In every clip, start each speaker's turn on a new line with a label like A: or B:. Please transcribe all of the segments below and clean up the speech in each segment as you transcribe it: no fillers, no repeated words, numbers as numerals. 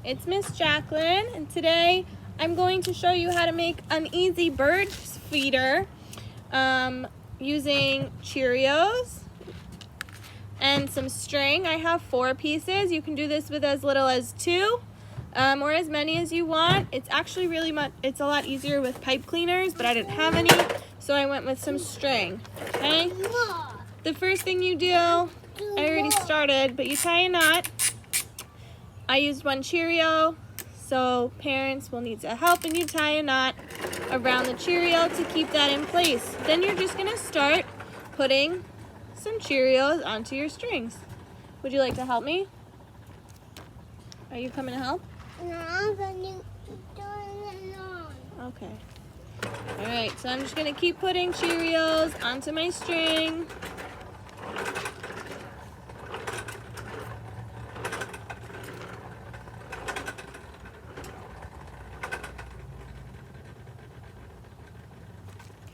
A: It's Miss Jaclyn, and today I'm going to show you how to make an easy bird feeder using Cheerios and some string. I have 4 pieces. You can do this with as little as 2 or as many as you want. It's actually it's a lot easier with pipe cleaners, but I didn't have any, so I went with some string. Okay? The first thing you do, I already started, but you tie a knot. I used 1 Cheerio, so parents will need to help, and you tie a knot around the Cheerio to keep that in place. Then you're just gonna start putting some Cheerios onto your strings. Would you like to help me? Are you coming to help?
B: No, I'm going to do it alone.
A: Okay. All right, so I'm just gonna keep putting Cheerios onto my string.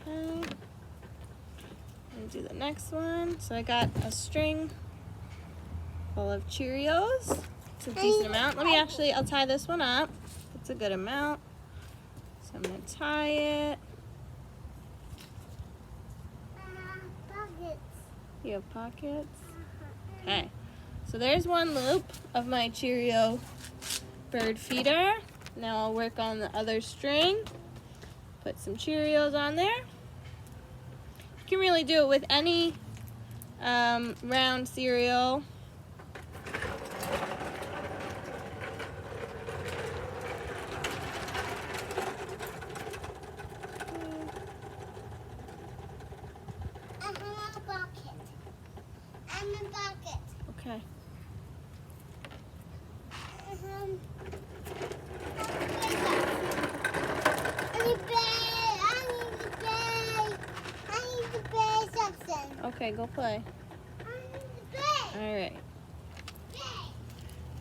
A: Okay. And do the next one. So I got a string full of Cheerios. It's a decent amount. I'll tie this one up. It's a good amount. So I'm gonna tie it.
B: Pockets.
A: You have pockets? Okay. So there's one loop of my Cheerio bird feeder. Now I'll work on the other string. Put some Cheerios on there. You can really do it with any round cereal.
B: I'm a bucket.
A: Okay. Okay, go play. All right.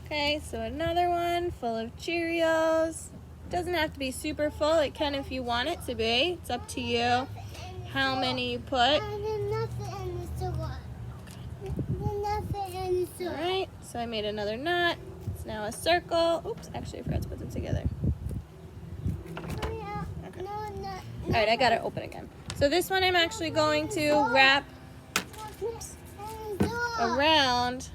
A: Okay, so another one full of Cheerios. Doesn't have to be super full. It can if you want it to be. It's up to you how many you put. All right, so I made another knot. It's now a circle. Oops, actually I forgot to put them together. Okay. All right, I got it open again. So this one I'm actually going to wrap around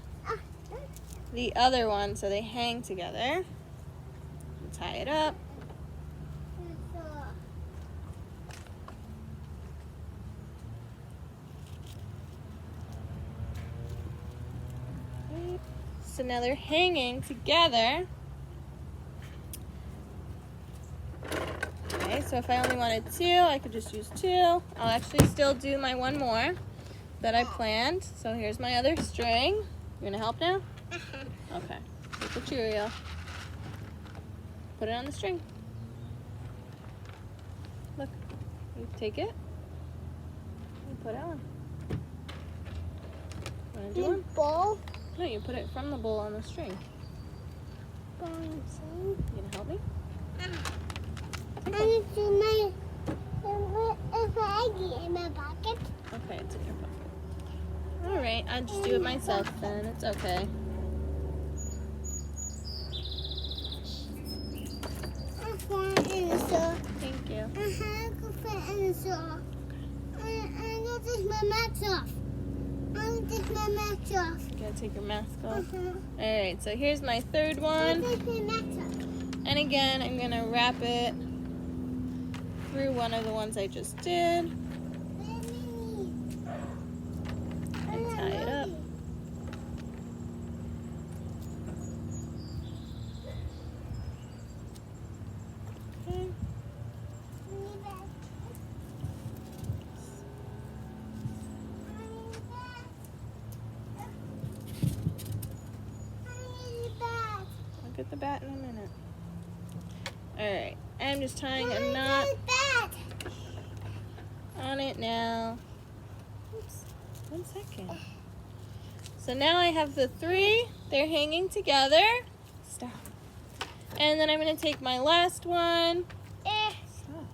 A: the other one so they hang together. Tie it up. So now they're hanging together. Okay, so if I only wanted 2, I could just use 2. I'll actually still do my one more that I planned. So here's my other string. You're gonna help now? Okay, take the Cheerio. Put it on the string. Look, you take it and put it on. Wanna do one?
B: Bowl?
A: No, you put it from the bowl on the string. You gonna help me?
B: I need to if I get in my pocket.
A: Okay, it's in your pocket. All right, I'll just do it myself then. It's okay. Thank you.
B: I'm gonna take my mask off.
A: You gotta take your mask off. All right, so here's my third one. And again, I'm gonna wrap it through one of the ones I just did. And tie it up. Okay. I'll get the bat in a minute. Alright, I'm just tying a knot on it now. Oops, 1 second. So now I have the 3, they're hanging together. Stop. And then I'm going to take my last one. Stop.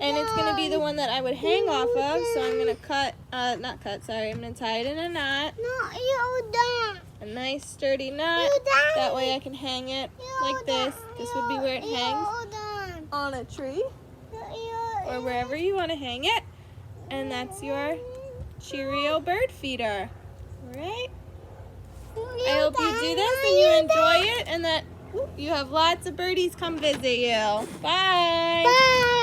A: And it's going to be the one that I would hang off of, so I'm going to I'm going to tie it in a knot.
B: No, you're done.
A: a nice sturdy nut. That way I can hang it like this. This would be where it hangs on a tree or wherever you want to hang it. And that's your Cheerio bird feeder. Alright? I hope you do this and you enjoy it and that you have lots of birdies come visit you. Bye!
B: Bye!